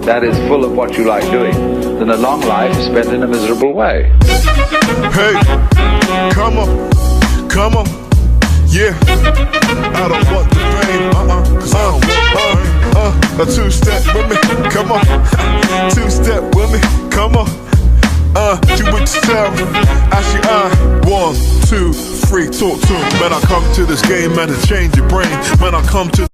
that is full of what you like doing than a long life spent in a miserable way. Hey, come on, yeah. I don't want the fame, cause I don't want a two-step with me, come on. Two-step with me, come on. You would tell me, actually 1, 2, 3, talk to me. Man, I come to this game, man, to change your brain. Man, I come to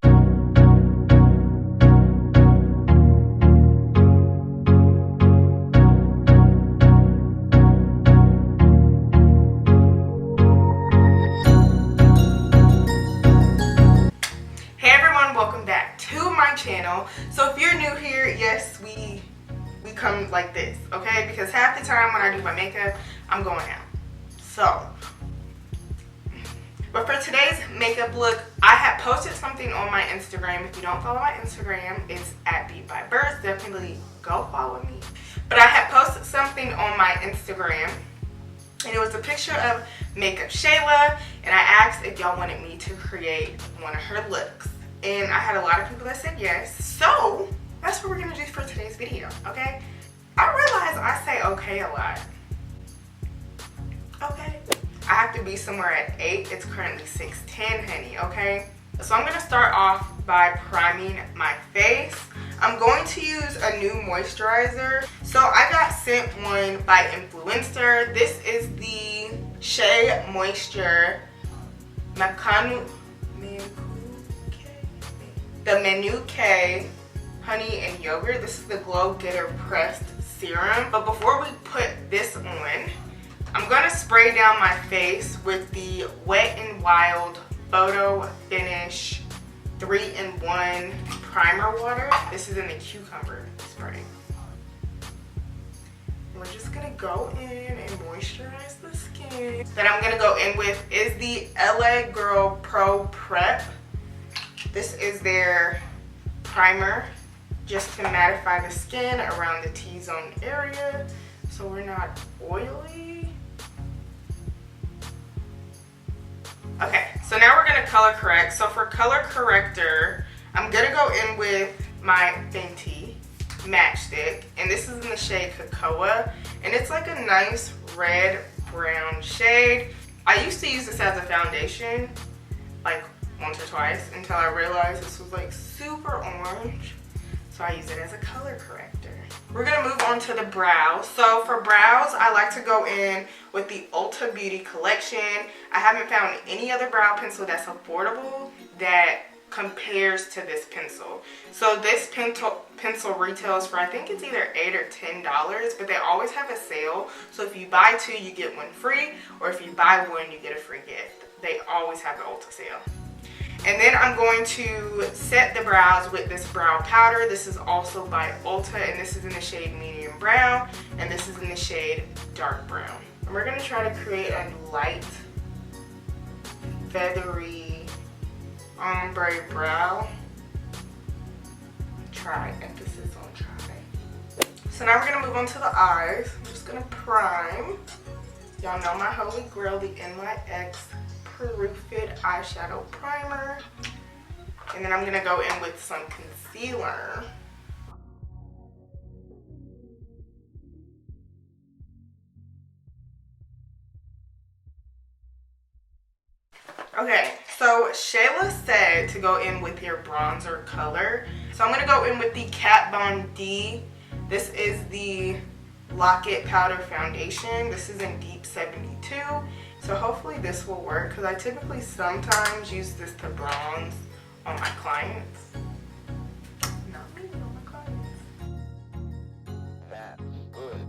So if you're new here, yes, we come like this, okay? Because half the time when I do my makeup, I'm going out. So, but for today's makeup look, I had posted something on my Instagram. If you don't follow my Instagram, it's at @B.O.M.B. Definitely go follow me. But I had posted something on my Instagram, and it was a picture of Makeup Shayla, and I asked if y'all wanted me to create one of her looks. And I had a lot of people that said yes. So that's what we're gonna do for today's video, okay? I realize I say okay a lot. Okay. I have to be somewhere at 8. It's currently 6:10, honey, okay? So I'm gonna start off by priming my face. I'm going to use a new moisturizer. So I got sent one by Influencer. This is the Shea Moisture the Nude honey and yogurt. This is the Glow Getter pressed serum. But before we put this on, I'm gonna spray down my face with the Wet n Wild Photo Finish 3-in-1 primer water. This is in the cucumber spray. We're just gonna go in and moisturize the skin. That I'm gonna go in with is the LA Girl Pro Prep. This is their primer just to mattify the skin around the T-zone area so we're not oily. Okay, so now we're gonna color correct. So for color corrector, I'm gonna go in with my Fenty matchstick, and this is in the shade Cocoa, and it's like a nice red brown shade. I used to use this as a foundation, like once or twice, until I realized this was like super orange, so I use it as a color corrector. We're gonna move on to the brows. So for brows, I like to go in with the Ulta Beauty collection. I haven't found any other brow pencil that's affordable that compares to this pencil. So this pencil retails for, I think it's either $8 or $10, but they always have a sale. So if you buy 2, you get 1 free, or if you buy 1, you get a free gift. They always have the Ulta sale. And then I'm going to set the brows with this brow powder. This is also by Ulta, and this is in the shade medium brown, and this is in the shade dark brown. And we're gonna try to create a light, feathery, ombre brow. Try, emphasis on try. So now we're gonna move on to the eyes. I'm just gonna prime. Y'all know my holy grail, the NYX Proofed eyeshadow primer, and then I'm gonna go in with some concealer. Okay, so Shayla said to go in with your bronzer color, so I'm gonna go in with the Kat Von D. This is the Lock-It Powder Foundation. This is in Deep 72. So hopefully this will work, because I typically sometimes use this to bronze on my clients. Not me, on my clients. That's good.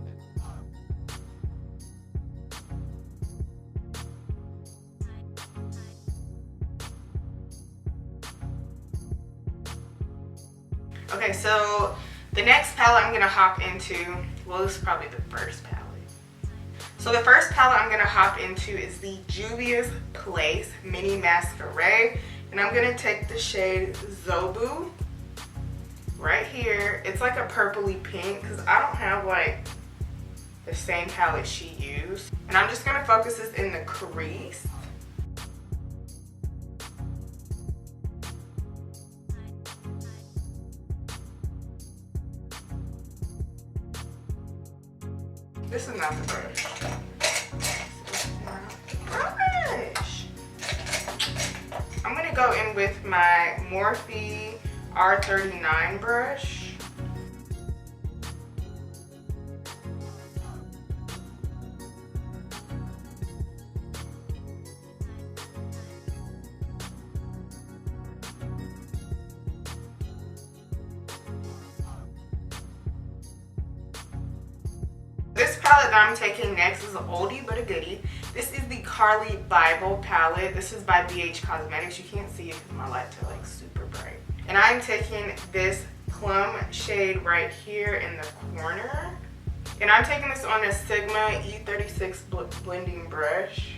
Okay, so the next palette I'm gonna hop into, well, this is probably the first palette. So the first palette I'm gonna hop into is the Juvias Place Mini Masquerade, and I'm gonna take the shade Zobo right here. It's like a purpley pink, because I don't have like the same palette she used. And I'm just gonna focus this in the crease. This is not the brush. Brush. I'm gonna go in with my Morphe R39 brush. This palette that I'm taking next is an oldie but a goodie. This is the Carlibel palette. This is by B.O.M B Cosmetics. You can't see it because my lights are like super bright. And I'm taking this plum shade right here in the corner. And I'm taking this on a Sigma E36 blending brush.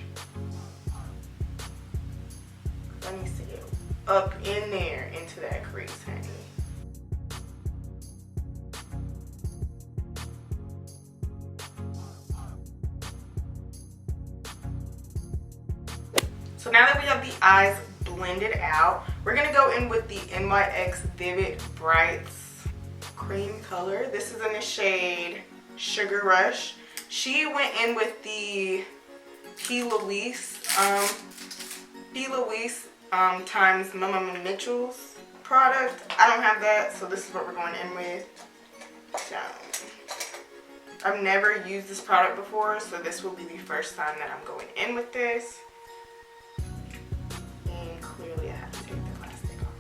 Let me see it up in there into that crease, honey. So now that we have the eyes blended out, we're gonna go in with the NYX Vivid Brights cream color. This is in the shade Sugar Rush. She went in with the P. Louise times Mama Mitchell's product. I don't have that, so this is what we're going in with. So, I've never used this product before, so this will be the first time that I'm going in with this. Clearly I have to take the plastic off.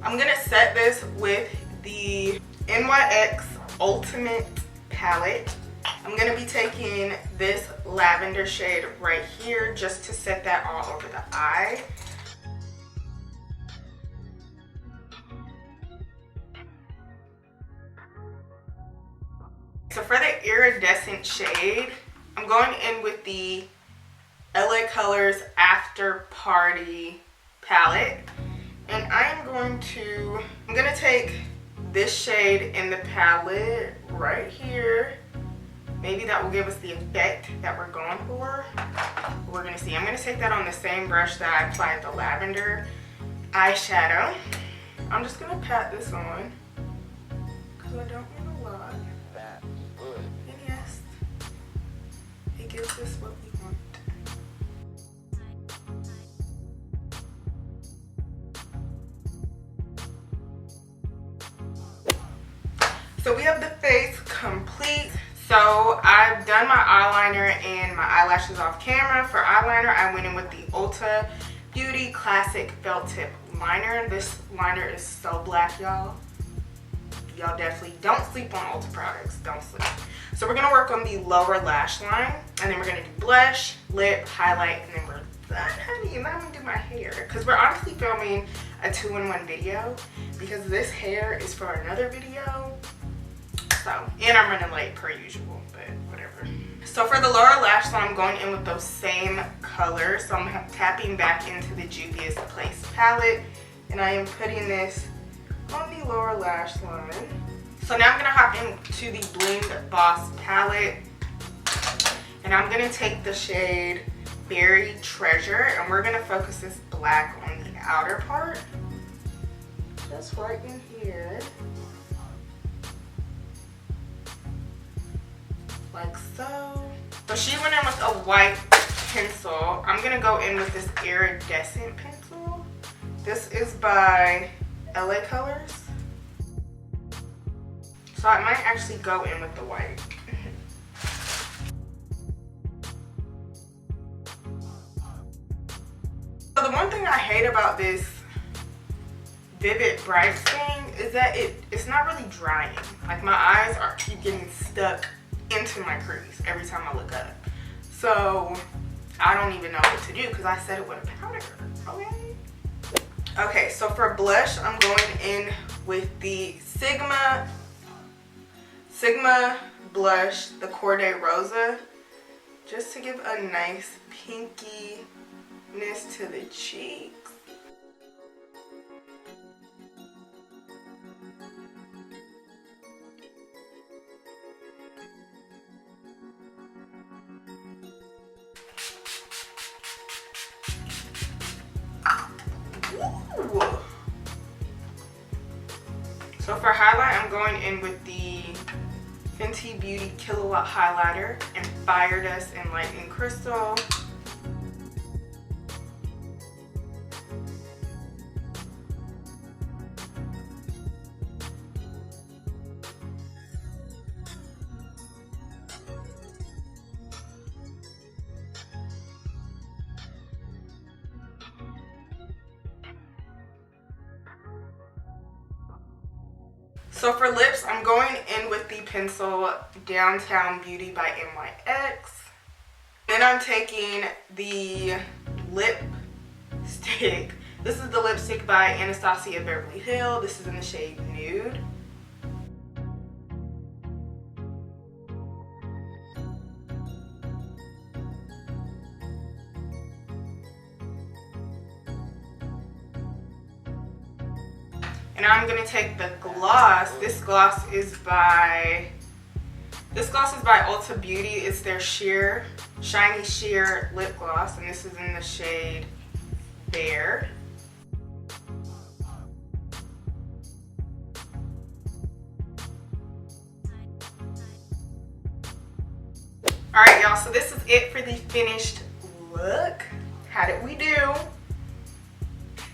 I'm gonna set this with the NYX Ultimate palette. I'm gonna be taking this lavender shade right here just to set that all over the eye. So for the iridescent shade, I'm going in with the LA Colors After Party palette. And I'm gonna take this shade in the palette right here. Maybe that will give us the effect that we're going for. We're gonna see. I'm gonna take that on the same brush that I applied the lavender eyeshadow. I'm just gonna pat this on because I don't want a lot. And yes, it gives us what we want. So we have the face complete. So I've done my eyeliner and my eyelashes off camera. For eyeliner, I went in with the Ulta Beauty Classic Felt Tip Liner. This liner is so black, y'all. Y'all definitely don't sleep on Ulta products. Don't sleep. So we're gonna work on the lower lash line, and then we're gonna do blush, lip, highlight, and then we're done, honey. And then I'm gonna do my hair, because we're honestly filming a 2-in-1 video, because this hair is for another video. So, and I'm running late per usual, but whatever. So for the lower lash line, I'm going in with those same colors. So I'm tapping back into the Juvias Place palette, and I am putting this on the lower lash line. So now I'm gonna hop into the B.O.M.B palette, and I'm gonna take the shade Berry Treasure, and we're gonna focus this black on the outer part, just right in here, like so. So she went in with a white pencil. I'm gonna go in with this iridescent pencil. This is by LA Colors. So I might actually go in with the white. So the one thing I hate about this Vivid Brights thing is that it's not really drying. Like my eyes keep getting stuck into my crease every time I look up. So I don't even know what to do because I set it with a powder, okay? Okay, so for blush, I'm going in with the Sigma blush, the Corday Rosa, just to give a nice pinkiness to the cheeks. going in with the Fenty Beauty Kilowatt Highlighter in Fire Dust and Lightning Crystal. So for lips, I'm going in with the pencil Downtown Beauty by NYX. Then I'm taking the lipstick. This is the lipstick by Anastasia Beverly Hills. This is in the shade Nude. And I'm gonna take the gloss. This gloss is by Ulta Beauty. It's their sheer, shiny sheer lip gloss, and this is in the shade Bear. Alright y'all, so this is it for the finished look. How did we do?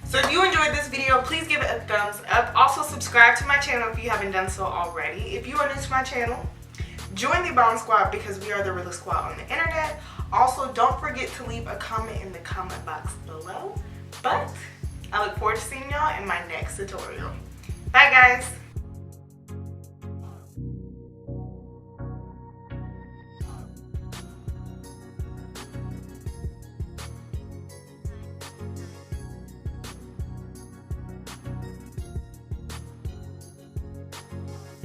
So if you enjoyed this video, please give it a thumbs up. Also subscribe to my channel if you haven't done so already. If you are new to my channel, join the B.O.M B Squad because we are the realest squad on the internet. Also, don't forget to leave a comment in the comment box below. But I look forward to seeing y'all in my next tutorial. Bye guys.